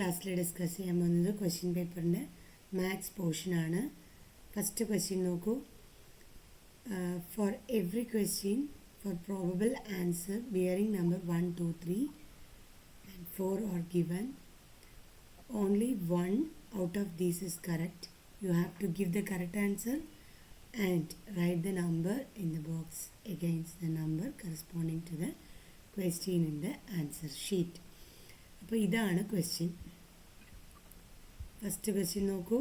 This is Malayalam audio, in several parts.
ക്ലാസ്സിൽ ഡിസ്കസ് ചെയ്യാൻ പോകുന്നത് ക്വസ്റ്റ്യൻ പേപ്പറിൻ്റെ മാത്സ് പോർഷനാണ്. ഫസ്റ്റ് ക്വസ്റ്റ്യൻ നോക്കൂ. For every question four probable answer bearing number 1, 2, 3 and 4 are given. Only one out of these is correct. You have to give the correct answer and write the number in the box against the number corresponding to the question in the answer sheet. അപ്പോൾ ഇതാണ് ക്വസ്റ്റ്യൻ. ഫസ്റ്റ് ക്വസ്റ്റ്യൻ നോക്കൂ.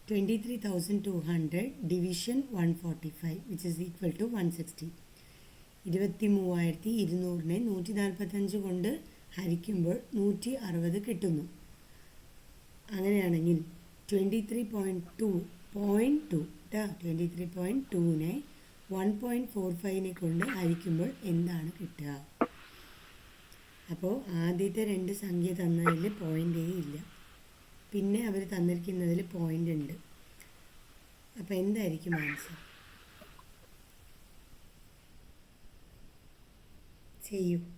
23,200 division 145 which is equal to 160. 23,200 145 കൊണ്ട് ഹരിക്കുമ്പോൾ 160 കിട്ടുന്നു. അങ്ങനെയാണെങ്കിൽ 23.2 1.45 കൊണ്ട് ഹരിക്കുമ്പോൾ എന്താണ് കിട്ടുക? അപ്പോൾ ആദ്യത്തെ രണ്ട് സംഖ്യ തന്നതിൽ പോയിൻ്റേ ഇല്ല, പിന്നെ അവർ തന്നിരിക്കുന്നതിൽ പോയിൻ്റ് ഉണ്ട്. അപ്പോൾ എന്തായിരിക്കും ആൻസർ?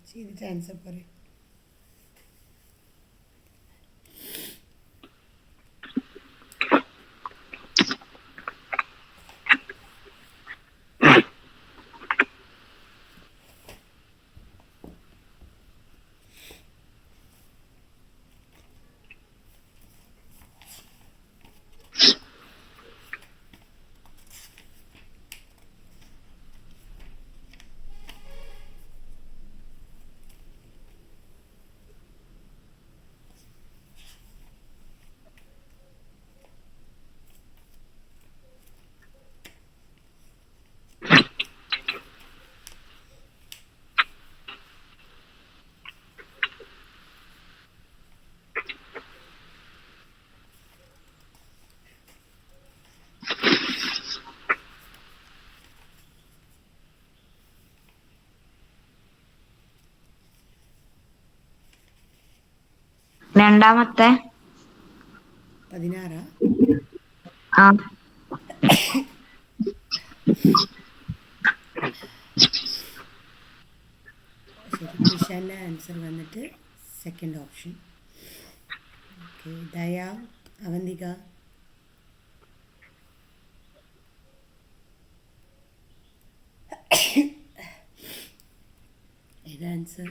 ചെയ്തിട്ട് ആൻസർ പറയും. രണ്ടാമത്തെ 16. ശരി, നിഷാൻ്റെ ആൻസർ വന്നിട്ട് സെക്കൻഡ് ഓപ്ഷൻ. ഓക്കെ, ദയ, അവന്തിക, ഏത് ആൻസർ?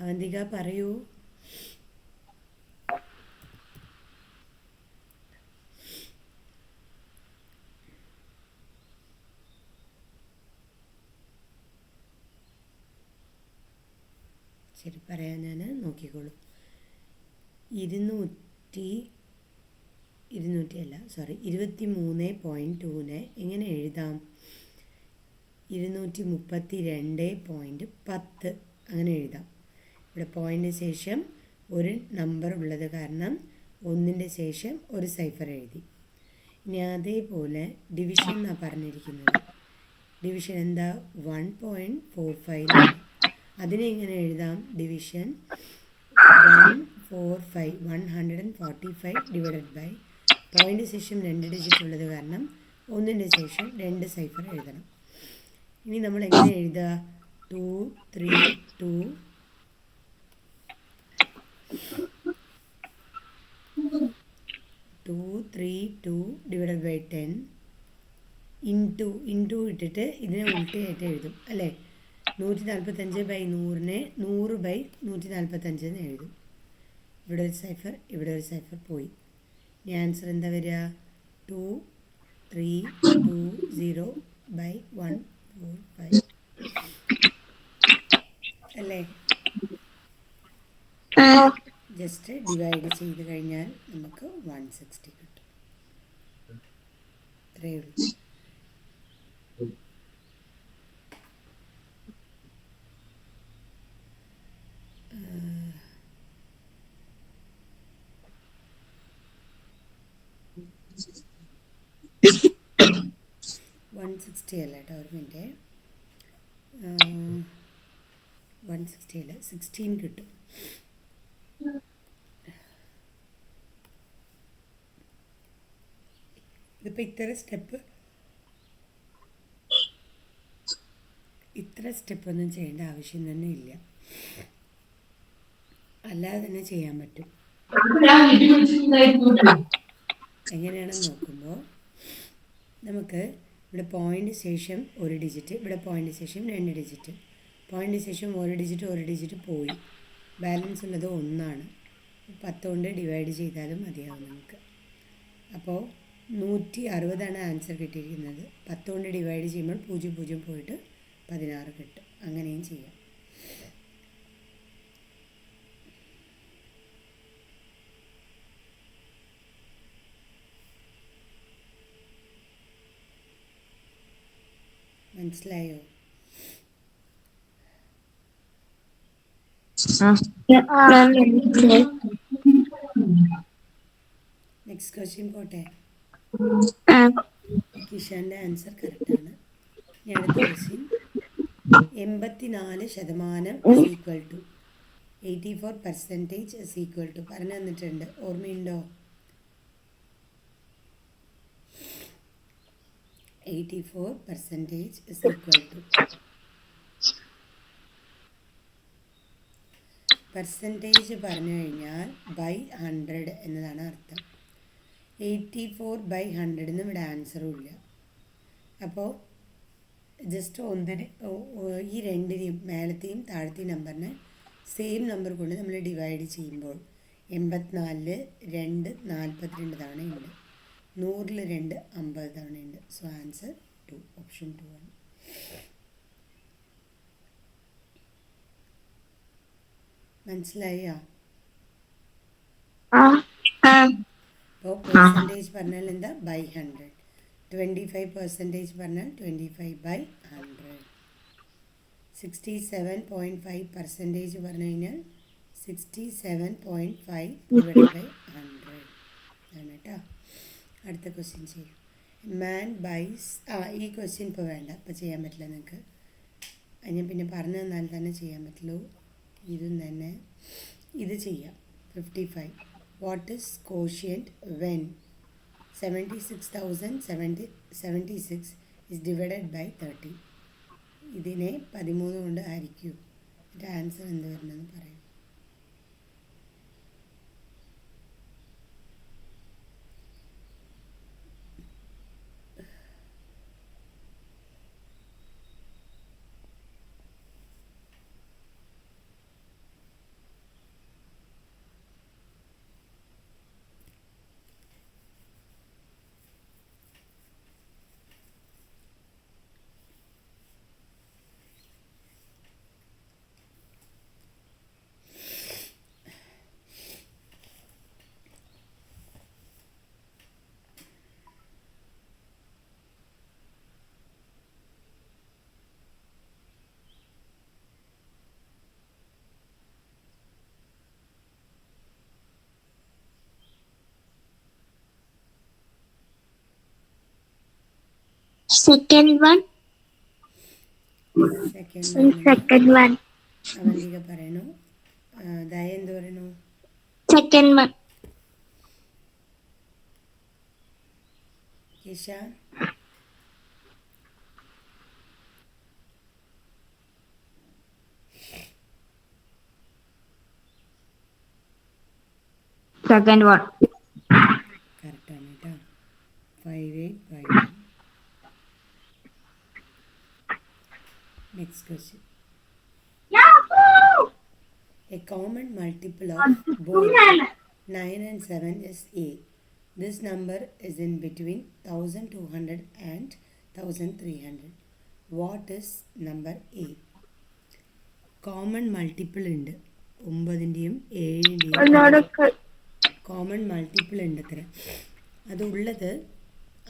അവന്തിക പറയൂ. ശരി, പറയാൻ ഞാൻ നോക്കിക്കോളൂ. 23.2 എങ്ങനെ എഴുതാം? 232.10 അങ്ങനെ എഴുതാം. ഇവിടെ പോയിൻ്റിന് ശേഷം ഒരു നമ്പർ ഉള്ളത് കാരണം ഒന്നിൻ്റെ ശേഷം ഒരു സൈഫർ എഴുതി. ഇനി അതേപോലെ ഡിവിഷൻ എന്നാണ് പറഞ്ഞിരിക്കുന്നത്. ഡിവിഷൻ എന്താ? 1.45. അതിനെ എങ്ങനെ എഴുതാം? ഡിവിഷൻ 145 ഡിവൈഡഡ് ബൈ പോയിൻ്റ് ശേഷം 2 ഡിജിറ്റ് ഉള്ളത് കാരണം ഒന്നിൻ്റെ ശേഷം 2 സൈഫർ എഴുതണം. ഇനി നമ്മൾ എങ്ങനെ എഴുതുക? 232 ഡിവൈഡഡ് ബൈ 10 ഇൻറ്റു ഇട്ടിട്ട് ഇതിനെ ഉൾട്ടയായിട്ട് എഴുതും അല്ലേ? 145/100 100/145 എന്ന് എഴുതും. ഇവിടെ ഒരു സൈഫർ, ഇവിടെ ഒരു സൈഫർ പോയി. ഇനി ആൻസർ എന്താ വരിക? 2320/145 അല്ലേ? ജസ്റ്റ് ഡിവൈഡ് ചെയ്ത് കഴിഞ്ഞാൽ നമുക്ക് 160 കിട്ടും. അത്രയേ ഉള്ളൂ. 160 അല്ല കേട്ടോ, ഒരു മിനിറ്റ്. 160 അല്ല, 16 കിട്ടും. ഇതിപ്പോൾ ഇത്ര സ്റ്റെപ്പൊന്നും ചെയ്യേണ്ട ആവശ്യം തന്നെ ഇല്ല, അല്ലാതെ തന്നെ ചെയ്യാൻ പറ്റും. എങ്ങനെയാണെന്ന് നോക്കുമ്പോൾ നമുക്ക് ഇവിടെ പോയിൻ്റ് ശേഷം ഒരു ഡിജിറ്റ്, ഇവിടെ പോയിൻ്റ് ശേഷം 2 ഡിജിറ്റ്, പോയിൻ്റ് ശേഷം ഒരു ഡിജിറ്റ് പോയി, ബാലൻസ് ഉള്ളത് 1 10 കൊണ്ട് ഡിവൈഡ് ചെയ്താലും മതിയാവും നമുക്ക്. അപ്പോൾ 160 ആൻസർ കിട്ടിയിരിക്കുന്നത്. 10 കൊണ്ട് ഡിവൈഡ് ചെയ്യുമ്പോൾ 0 പോയിട്ട് 16 കിട്ടും. അങ്ങനെയും ചെയ്യാം. മനസ്സിലായോ? നെക്സ്റ്റ് ക്വസ്റ്റ്യൻ പോട്ടെ. കിഷാൻ്റെ ആൻസർ കറക്റ്റാണ്. ഞാൻ അടുത്ത question. 84% is equal to 84% is equal to പറഞ്ഞു തന്നിട്ടുണ്ട്, ഓർമ്മയുണ്ടോ? 84% is equal to പെർസെൻറ്റേജ് പറഞ്ഞു കഴിഞ്ഞാൽ ബൈ 100 എന്നതാണ് അർത്ഥം. 84/100 എന്നും ഇവിടെ ആൻസറും ഇല്ല. അപ്പോൾ ജസ്റ്റ് ഈ രണ്ടിനെയും മേലത്തെയും താഴത്തെയും നമ്പറിനെ സെയിം നമ്പർ കൊണ്ട് നമ്മൾ ഡിവൈഡ് ചെയ്യുമ്പോൾ 84-ൽ 2 42 തവണയുണ്ട്, 100-ൽ 2 50 തവണയുണ്ട്. സോ ആൻസർ 2, ഓപ്ഷൻ 2 ആണ്. മനസ്സിലായോ? അപ്പോൾ പെർസെൻറ്റേജ് പറഞ്ഞാൽ എന്താ? ബൈ 100. 25% പറഞ്ഞാൽ 25/100. 67.5% പറഞ്ഞു കഴിഞ്ഞാൽ 67.5/100 ആണ് കേട്ടോ. അടുത്ത ക്വസ്റ്റ്യൻ ചെയ്യും. മാൻ ബൈസ്, ഈ ക്വസ്റ്റ്യൻ ഇപ്പോൾ വേണ്ട, ഇപ്പോൾ ചെയ്യാൻ പറ്റില്ല നിങ്ങൾക്ക്. ഞാൻ പിന്നെ പറഞ്ഞു തന്നാൽ തന്നെ ചെയ്യാൻ പറ്റുള്ളൂ. ഇതും തന്നെ ഇത് ചെയ്യാം. 55. What is quotient when 76,076 is divided by 30? ഇതിനെ 13 കൊണ്ട് ഹരിക്കൂ. ഇതിൻ്റെ ആൻസർ എന്ത് വരണമെന്ന് പറയൂ. Second one. അവന്തിക പറയണു. ദയ എന്ത് പറയണു? Second one. കിഷ? Second one. കറക്റ്റാണ് കേട്ടോ. 58/1. Next question. A common multiple of both 9 and 7 is A. This number is in between 1200 and 1300. What is number A? Common multiple ഉണ്ട് 9-ൻ്റെയും 7-ൻ്റെയും കോമൺ മൾട്ടിപ്പിൾ ഉണ്ട് അത്ര. അതുള്ളത്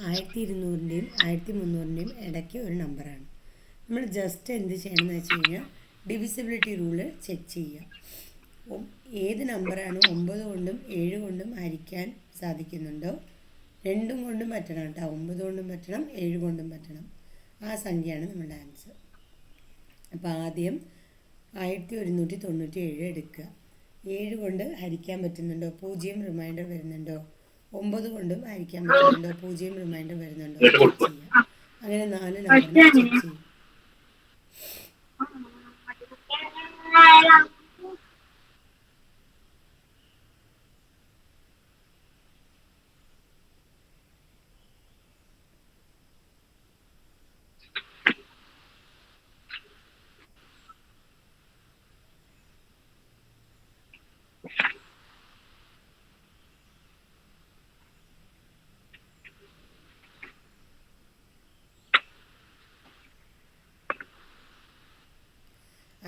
1200-ൻ്റെയും 1300-ൻ്റെയും ഇടയ്ക്ക് ഒരു നമ്പറാണ്. നമ്മൾ ജസ്റ്റ് എന്ത് ചെയ്യണമെന്ന് വെച്ച് കഴിഞ്ഞാൽ ഡിവിസിബിലിറ്റി റൂള് ചെക്ക് ചെയ്യുക. ഏത് നമ്പറാണ് 9 കൊണ്ടും 7 കൊണ്ടും ഹരിക്കാൻ സാധിക്കുന്നുണ്ടോ 2 കൊണ്ടും പറ്റണം കേട്ടോ. 9 കൊണ്ടും പറ്റണം, 7 കൊണ്ടും പറ്റണം. ആ സംഖ്യയാണ് നമ്മുടെ ആൻസർ. അപ്പോൾ ആദ്യം 1197 എടുക്കുക. 7 കൊണ്ട് ഹരിക്കാൻ പറ്റുന്നുണ്ടോ? 0 റിമൈൻഡർ വരുന്നുണ്ടോ? 9 കൊണ്ടും ഹരിക്കാൻ പറ്റുന്നുണ്ടോ? 0 റിമൈൻഡർ വരുന്നുണ്ടോ? ചെക്ക് ചെയ്യുക. അങ്ങനെ 4 നമ്പറിനെ ചെക്ക് ചെയ്യും.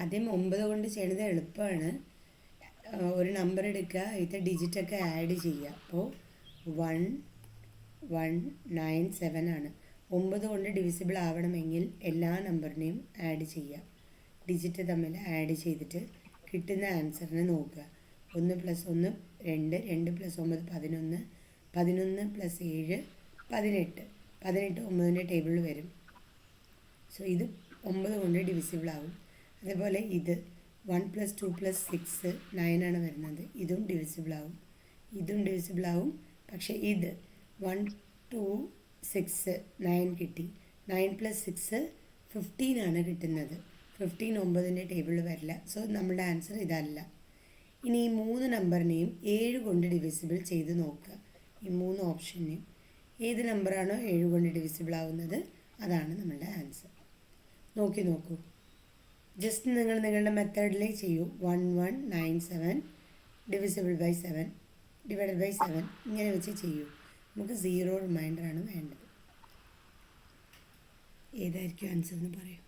ആദ്യം 9 കൊണ്ട് ചെയ്യണത് എളുപ്പമാണ്. ഒരു നമ്പർ എടുക്കുക, ഇതിൻ്റെ ഡിജിറ്റൊക്കെ ആഡ് ചെയ്യുക. അപ്പോൾ 1197 ആണ്. 9 കൊണ്ട് ഡിവിസിബിൾ ആവണമെങ്കിൽ എല്ലാ നമ്പറിനെയും ആഡ് ചെയ്യുക. ഡിജിറ്റ് തമ്മിൽ ആഡ് ചെയ്തിട്ട് കിട്ടുന്ന ആൻസറിനെ നോക്കുക. 1 + 1 2, 2 + 9 11, 11 + 7 18, 18 9ൻ്റെ ടേബിളിൽ വരും. സോ ഇത് 9 കൊണ്ട് ഡിവിസിബിൾ ആവും. അതേപോലെ ഇത് 1 + 2 + 6 9 ആണ് വരുന്നത്. ഇതും ഡിവിസിബിൾ ആവും, ഇതും ഡിവിസിബിൾ ആവും. പക്ഷേ ഇത് 1 2 6 9 കിട്ടി. 9 + 6 15 ആണ് കിട്ടുന്നത്. 15 9ൻ്റെ ടേബിളിൽ വരില്ല. സോ നമ്മുടെ ആൻസർ ഇതല്ല. ഇനി ഈ 3 നമ്പറിനെയും 7 കൊണ്ട് ഡിവിസിബിൾ ചെയ്ത് നോക്കുക. ഈ 3 ഓപ്ഷനെയും ഏത് നമ്പറാണോ 7 കൊണ്ട് ഡിവിസിബിൾ ആവുന്നത് അതാണ് നമ്മളുടെ ആൻസർ. നോക്കൂ. ജസ്റ്റ് നിങ്ങൾ നിങ്ങളുടെ മെത്തേഡിലേ ചെയ്യൂ. 1197 ഡിവിസിബിൾ ബൈ 7 ഡിവൈഡഡ് ബൈ 7 ഇങ്ങനെ വെച്ച് ചെയ്യൂ. നമുക്ക് 0 റിമൈൻഡറാണ് വേണ്ടത്. ഏതായിരിക്കും ആൻസർ എന്ന് പറയൂ.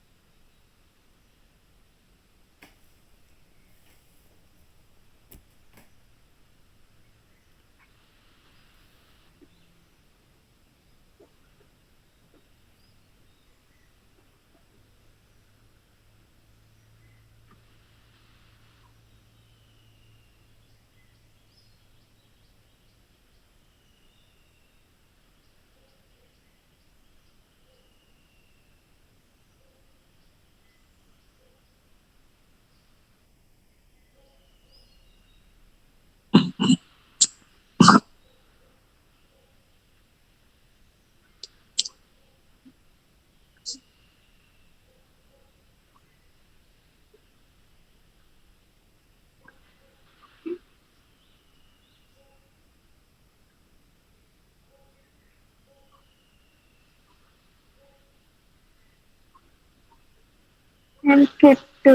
Answer 2.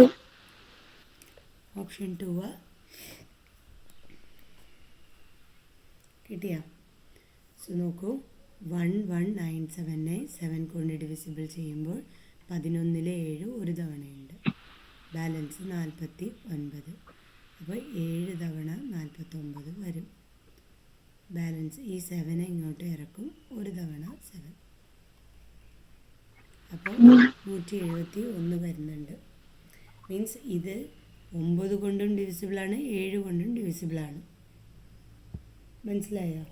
ഓപ്ഷൻ 2 കിട്ടിയ. സോ നോക്കൂ, 1197നെ 7 കൊണ്ട് ഡിവിസിബിൾ ചെയ്യുമ്പോൾ 11-ലെ 7 ഒരു തവണയുണ്ട്. ബാലൻസ് 49. അപ്പോൾ 7 തവണ 49 വരും. ബാലൻസ് ഈ 7 ഇങ്ങോട്ട് ഇറക്കും, ഒരു തവണ 7. അപ്പോൾ 171 വരുന്നുണ്ട്. മീൻസ് ഇത് 9 കൊണ്ടും ഡിവിസിബിളാണ്, 7 കൊണ്ടും ഡിവിസിബിളാണ്. മനസ്സിലായോ?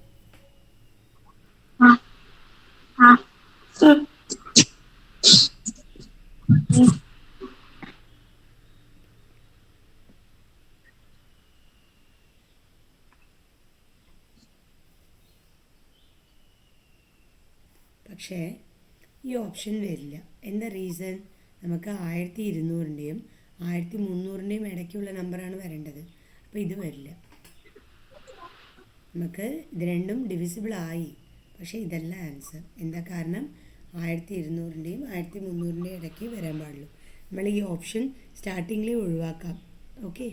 പക്ഷേ ഈ ഓപ്ഷൻ വരില്ല. എന്താ റീസൺ? നമുക്ക് 1200ൻ്റെയും 1300ൻ്റെയും ഇടയ്ക്കുള്ള നമ്പറാണ് വരേണ്ടത്. അപ്പോൾ ഇത് വരില്ല. നമുക്ക് ഇത് രണ്ടും ഡിവിസിബിൾ ആയി, പക്ഷേ ഇതല്ല ആൻസർ. എന്താ കാരണം? 1200ൻ്റെയും 1300ൻ്റെയും ഇടയ്ക്ക് വരാൻ പാടുള്ളൂ. നമ്മൾ ഈ ഓപ്ഷൻ സ്റ്റാർട്ടിങ്ങിൽ ഒഴിവാക്കാം. ഓക്കെ,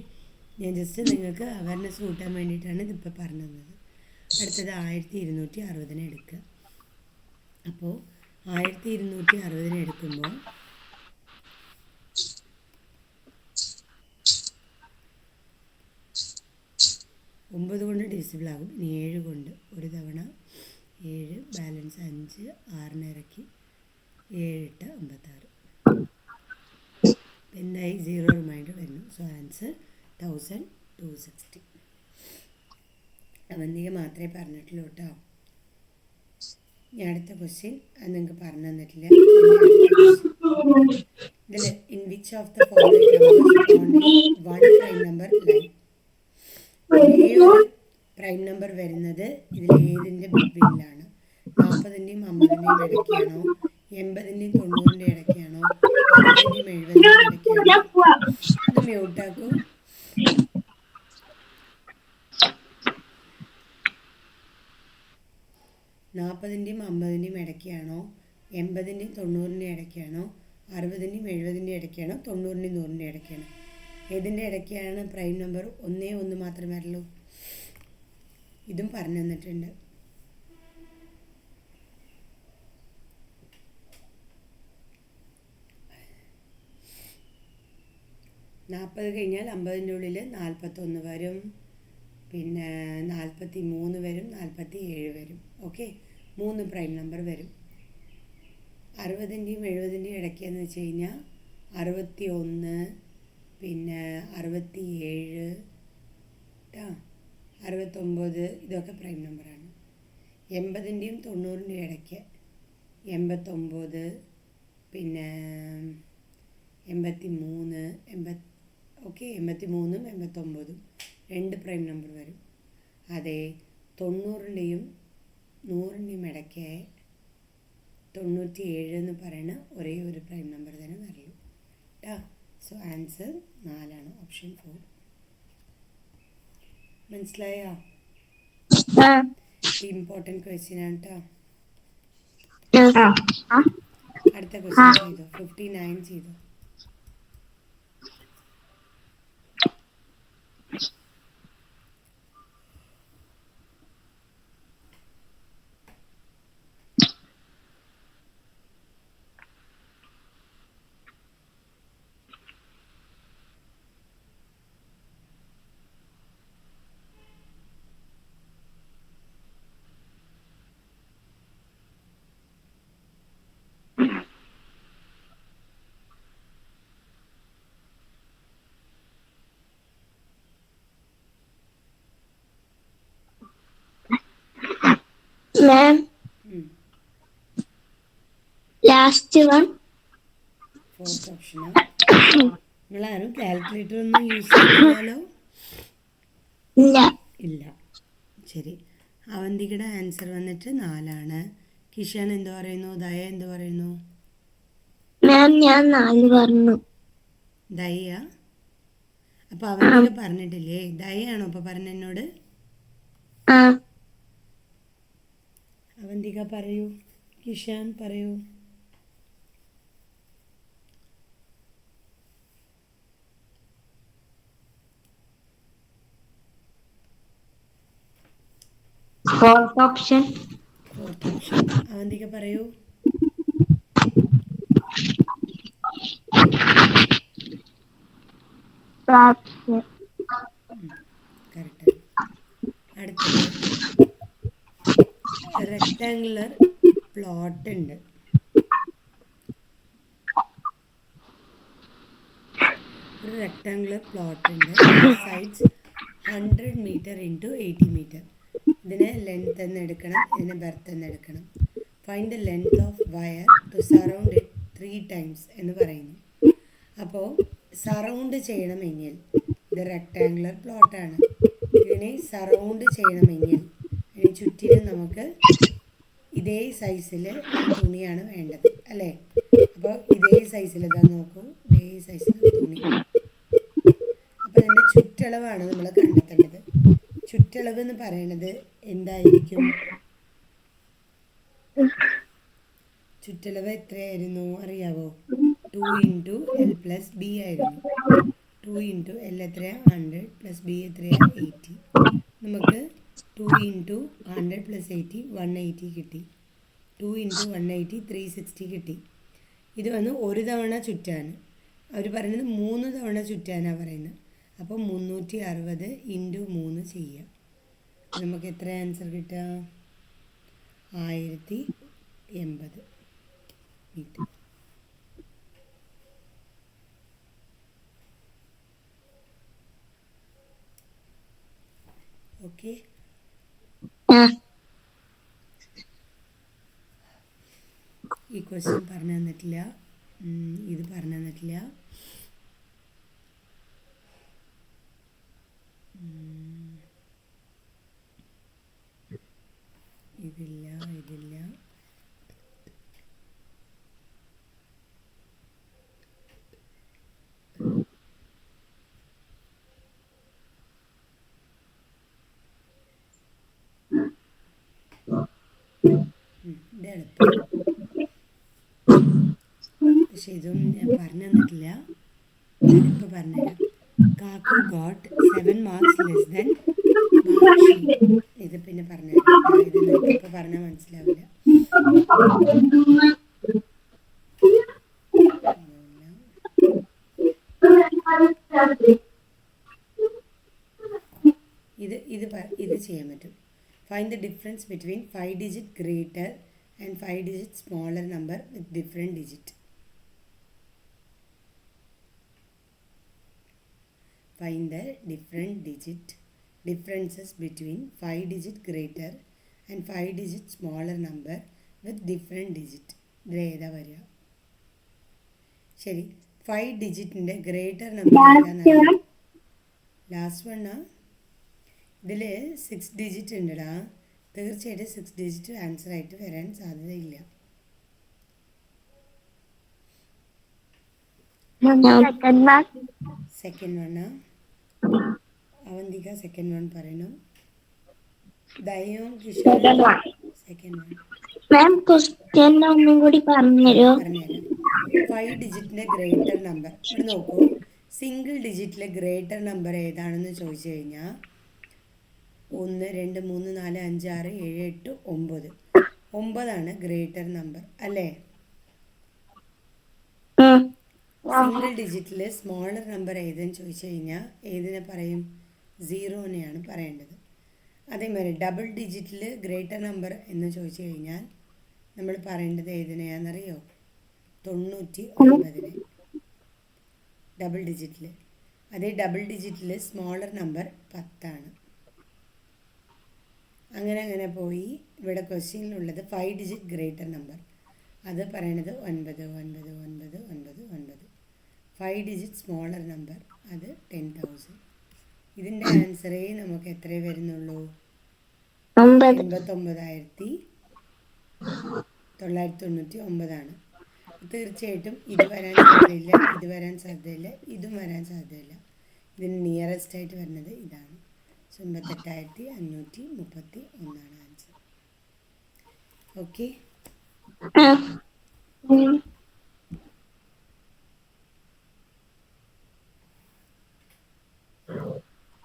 ഞാൻ ജസ്റ്റ് നിങ്ങൾക്ക് അവയർനെസ് കൂട്ടാൻ വേണ്ടിയിട്ടാണ് ഇതിപ്പോൾ പറഞ്ഞു തന്നത്. അടുത്തത് 1260 എടുക്കുക. അപ്പോൾ 1260 എടുക്കുമ്പോൾ 9 കൊണ്ട് ഡിവിസിബിൾ ആകും. ഇനി 7 കൊണ്ട് ഒരു തവണ 7, ബാലൻസ് 5, 6 ഇറക്കി 7 8 56. എന്തായി? 0 റിമൈൻഡർ വരുന്നു. So answer 1260. അവന്തിക മാത്രമേ പറഞ്ഞിട്ടുള്ളൂ കേട്ടോ. ഇനി അടുത്ത ക്വസ്റ്റ്യൻ അത് നിങ്ങൾക്ക് പറഞ്ഞു തന്നിട്ടില്ല. അടുത്ത ക്വസ്റ്റ്യൻ ഇതിൽ in which of the following numbers only one prime number line. ഒരേ ഒരു പ്രൈം നമ്പർ വരുന്നത് ഇതിൽ ഏതിൻ്റെ ബിറ്റ്വീനിലാണ്? 40ൻ്റെയും 50ൻ്റെയും ഇടയ്ക്കാണോ, 80ൻ്റെയും 90ൻ്റെയും ഇടയ്ക്കാണോ, 60ൻ്റെയും 70ൻ്റെയും ഇടയ്ക്കാണോ? ഒന്ന് മ്യൂട്ടാക്കൂ. 40ൻ്റെയും 50ൻ്റെയും ഇടയ്ക്കാണോ, 80ൻ്റെയും 90ൻ്റെയും ഇടയ്ക്കാണോ, 60ൻ്റെയും 70ൻ്റെയും ഇടയ്ക്കാണോ, 90ൻ്റെയും 100ൻ്റെയും ഇടയ്ക്കാണോ? ഏതിൻ്റെ ഇടയ്ക്കാണ് പ്രൈം നമ്പർ ഒന്നേ ഒന്ന് മാത്രമേ ഉള്ളൂ? ഇതും പറഞ്ഞു തന്നിട്ടുണ്ട്. നാൽപ്പത് കഴിഞ്ഞാൽ 50ൻ്റെ ഉള്ളിൽ 41 വരും, പിന്നെ 43 വരും, 47 വരും. ഓക്കെ, 3 പ്രൈം നമ്പർ വരും. 60ൻ്റെയും 70ൻ്റെയും ഇടയ്ക്കെന്ന് വെച്ച് കഴിഞ്ഞാൽ 61, പിന്നെ 67, 69, ഇതൊക്കെ പ്രൈം നമ്പറാണ്. 80ൻ്റെയും 90ൻ്റെയും ഇടയ്ക്ക് 89, പിന്നെ 83, ഓക്കെ, 83ഉം 89ഉം 2 പ്രൈം നമ്പർ വരും. അതെ, 90ൻ്റെയും 100ൻ്റെയും ഇടയ്ക്ക് 97 എന്ന് പറയുന്ന ഒരേ ഒരു പ്രൈം നമ്പർ തന്നെ വരുള്ളൂ കേട്ടോ. സോ ആൻസർ 4ആണ്, ഓപ്ഷൻ 4. മനസ്സിലായോ? ഇമ്പോർട്ടൻറ്റ് ക്വസ്റ്റ്യൻ ആണ് കേട്ടോ. അടുത്ത ക്വസ്റ്റ്യൻ ചെയ്തോ, 59 ചെയ്തോ. Ma'am, last one. ഫോർത്ത് ഓപ്ഷനാണ്. നിങ്ങളാരും കാൽക്കുലേറ്റർ ഒന്നും യൂസ് ചെയ്യില്ലല്ലോ? ഇല്ല. ശരി, അവന്തികയുടെ ആൻസർ വന്നിട്ട് 4ആണ്. കിഷാൻ എന്ത് പറയുന്നു? ദയ എന്ത് പറയുന്നു? മാം, ഞാൻ 4 പറഞ്ഞു. ദയ? അപ്പോൾ അവന്തിക പറഞ്ഞിട്ടില്ലേ? ദയാണോ അപ്പോൾ പറഞ്ഞ എന്നോട്? അവന്തിക പറയൂ, കിഷാൻ പറയൂ. Fourth option. അവന്തിക പറയൂ. കറക്റ്റ്. അടുത്തത് റെക്ടാങ്കുലർ പ്ലോട്ട് ഉണ്ട്. ഒരു റെക്ടാങ്കുലർ പ്ലോട്ട് ഉണ്ട്. Sides 100 metre into 80 metre. ഇതിനെ ലെങ്ത് എന്ന് എടുക്കണം, ഇതിനെ ബെർത്ത് എന്ന് എടുക്കണം. Find the length of wire to surround it 3 times എന്ന് പറയുന്നു. അപ്പോൾ സറൗണ്ട് ചെയ്യണമെങ്കിൽ, ഇത് റെക്ടാങ്കുലർ പ്ലോട്ടാണ്, ഇതിനെ സറൗണ്ട് ചെയ്യണമെങ്കിൽ ഇതിന് ചുറ്റിനും നമുക്ക് ഇതേ സൈസിൽ തുണിയാണ് വേണ്ടത് അല്ലേ? അപ്പോൾ ഇതേ സൈസിൽ ഇതാ നോക്കൂ, ഇതേ സൈസിൽ തുണി. അപ്പോൾ ഇതിൻ്റെ ചുറ്റളവാണ് നമ്മൾ കണ്ടെത്തേണ്ടത്. ചുറ്റളവ് എന്ന് പറയുന്നത് എന്തായിരിക്കും? ചുറ്റളവ് എത്രയായിരുന്നു അറിയാവോ? 2 ഇൻറ്റു എൽ പ്ലസ് ബി ആയിരുന്നു. 2 ഇൻറ്റു എൽ എത്രയാണ്? 100 പ്ലസ് ബി എത്രയാണ്? 80. നമുക്ക് 2 ഇൻറ്റു 100 പ്ലസ് 80 180 കിട്ടി. 2 ഇൻറ്റു 180 360 കിട്ടി. ഇത് വന്ന് ഒരു തവണ ചുറ്റാൻ. അവർ പറയുന്നത് 3 തവണ ചുറ്റാനാണ് പറയുന്നത്. അപ്പോൾ 360 ഇൻറ്റു 3 ചെയ്യാം. നമുക്ക് എത്ര ആൻസർ കിട്ടുക? 1080 മീറ്റർ. ഓക്കെ, ക്വസ്റ്റ്യൻ പറഞ്ഞു തന്നിട്ടില്ല, ഇത് പറഞ്ഞു തന്നിട്ടില്ല. ഇതില്ല, ഇതില്ല. ഇത് എളുപ്പം, പക്ഷെ ഇതൊന്നും ഞാൻ പറഞ്ഞു തന്നിട്ടില്ല. ഞാനിപ്പോൾ പറഞ്ഞുതരാം. കാക്കു ഗോട്ട് 7 മാർക്സ് ലെസ് ദൻ ബാക്ഷി. ഇത് പിന്നെ പറഞ്ഞുതരാം. ഇത് നിങ്ങൾക്ക് ഇപ്പോൾ പറഞ്ഞാൽ മനസ്സിലാവില്ല. ഇത് ചെയ്യാൻ പറ്റും. Find the difference between 5 digit greater and 5 digit smaller number with different digit. Find the differences between 5 digit greater and 5 digit smaller number with different digit. ഇതിൽ ഏതാ വരിക? ശരി, 5 ഡിജിറ്റിൻ്റെ ഗ്രേറ്റർ നമ്പർ ഏതാണെന്ന് ലാസ്റ്റ് വണ്ണാ. ഇതിൽ 6 ഡിജിറ്റ് ഉണ്ടടാ. തീർച്ചയായിട്ടും 6 ഡിജിറ്റ് ആൻസർ ആയിട്ട് വരാൻ സാധ്യതയില്ല. സെക്കൻഡ് വണ്ണാ. അവന്തിക സെക്കൻഡ് വൺ പറയണു. ദയവും കിഷോർ സെക്കൻഡ് വൺ. മാം ക്വസ്റ്റ്യൻ ഒന്നും കൂടി പറഞ്ഞുതരാം. 5 ഡിജിറ്റിന്റെ ഗ്രേറ്റർ നമ്പർ ഇവിടെ നോക്കൂ. സിംഗിൾ ഡിജിറ്റിലെ ഗ്രേറ്റർ നമ്പർ ഏതാണെന്ന് ചോദിച്ചു കഴിഞ്ഞാൽ 1 2 3 4 5 6 7 8 9. 9 ഗ്രേറ്റർ നമ്പർ അല്ലേ? സിംഗിൾ ഡിജിറ്റിൽ സ്മോളർ നമ്പർ ഏതെന്ന് ചോദിച്ചു കഴിഞ്ഞാൽ ഏതിനെ പറയും? 0നെയാണ് പറയേണ്ടത്. അതേമാതിരി ഡബിൾ ഡിജിറ്റിൽ ഗ്രേറ്റർ നമ്പർ എന്ന് ചോദിച്ചു കഴിഞ്ഞാൽ നമ്മൾ പറയേണ്ടത് ഏതിനെയാണെന്നറിയോ? 99നെ ഡബിൾ ഡിജിറ്റിൽ. അതേ ഡബിൾ ഡിജിറ്റിൽ സ്മോളർ നമ്പർ 10. അങ്ങനെ പോയി ഇവിടെ ക്വസ്റ്റ്യനിലുള്ളത് 5 ഡിജിറ്റ് ഗ്രേറ്റർ നമ്പർ. അത് പറയണത് 9 9 9 9 9. 5 ഡിജിറ്റ് സ്മോളർ നമ്പർ അത് 10,000. ഇതിൻ്റെ ആൻസറേ നമുക്ക് എത്രയേ വരുന്നുള്ളൂ? 89,999. തീർച്ചയായിട്ടും ഇത് വരാൻ സാധ്യതയില്ല, ഇത് വരാൻ സാധ്യതയില്ല, ഇതും വരാൻ സാധ്യതയില്ല. ഇതിന് നിയറസ്റ്റ് ആയിട്ട് വരുന്നത് ഇതാണ്. 98,531 ആൻസർ. ഓക്കെ,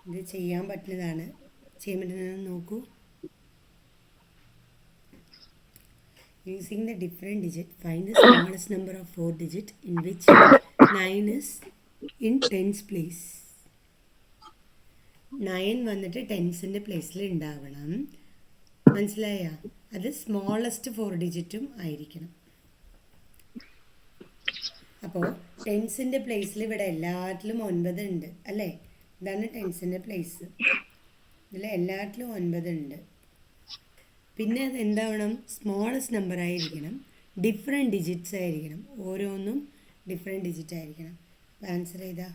ഇത് ചെയ്യാൻ പറ്റുന്നതാണ്. ചെയ്യാൻ പറ്റുന്നതെന്ന് നോക്കൂ. Using the different digit, find the smallest number of 4 digit in which 9 is in tens place. 9 വന്നിട്ട് ടെൻസിൻ്റെ പ്ലേസിൽ ഉണ്ടാവണം. മനസ്സിലായ? അത് സ്മോളസ്റ്റ് 4 ഡിജിറ്റും ആയിരിക്കണം. അപ്പോൾ ടെൻസിൻ്റെ പ്ലേസിൽ ഇവിടെ എല്ലാറ്റിലും 9 ഉണ്ട് അല്ലേ? ഇതാണ് ടെൻസിൻ്റെ പ്ലേസ്. ഇതിൽ എല്ലാറ്റിലും 9 ഉണ്ട്. പിന്നെ അത് എന്താവണം? സ്മോളസ്റ്റ് നമ്പർ ആയിരിക്കണം, ഡിഫറെൻറ്റ് ഡിജിറ്റ്സ് ആയിരിക്കണം, ഓരോന്നും ഡിഫറെൻറ്റ് ഡിജിറ്റ് ആയിരിക്കണം. ആൻസർ ഏതാ?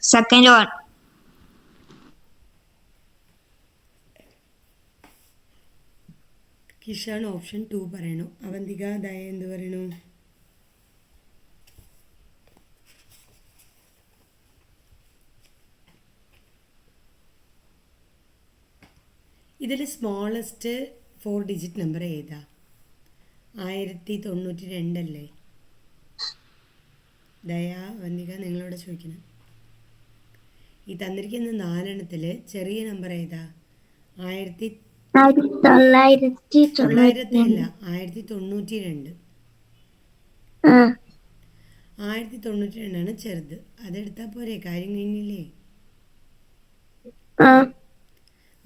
Second one. കിഷാൻ ഓപ്ഷൻ 2 പറയണു. അവന്തിക ദയ എന്ത് പറയണു? ഇതിൽ സ്മോളസ്റ്റ് 4 ഡിജിറ്റ് നമ്പർ ഏതാ? 1092 അല്ലേ? ദയ, അവന്തിക നിങ്ങളോട് ചോദിക്കണം. ഈ തന്നിരിക്കുന്ന 4 എണ്ണത്തിൽ ചെറിയ നമ്പർ ഏതാ? 1900 അല്ല, 1092. 1092 ചെറുത്. അതെടുത്താൽ പോരെ, കാര്യം കഴിഞ്ഞില്ലേ?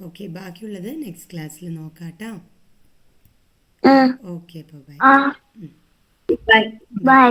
ഓക്കെ, ബാക്കിയുള്ളത് നെക്സ്റ്റ് ക്ലാസ്സിൽ നോക്കാം കേട്ടോ. ഓക്കെ, അപ്പോൾ ബൈ. ബൈ.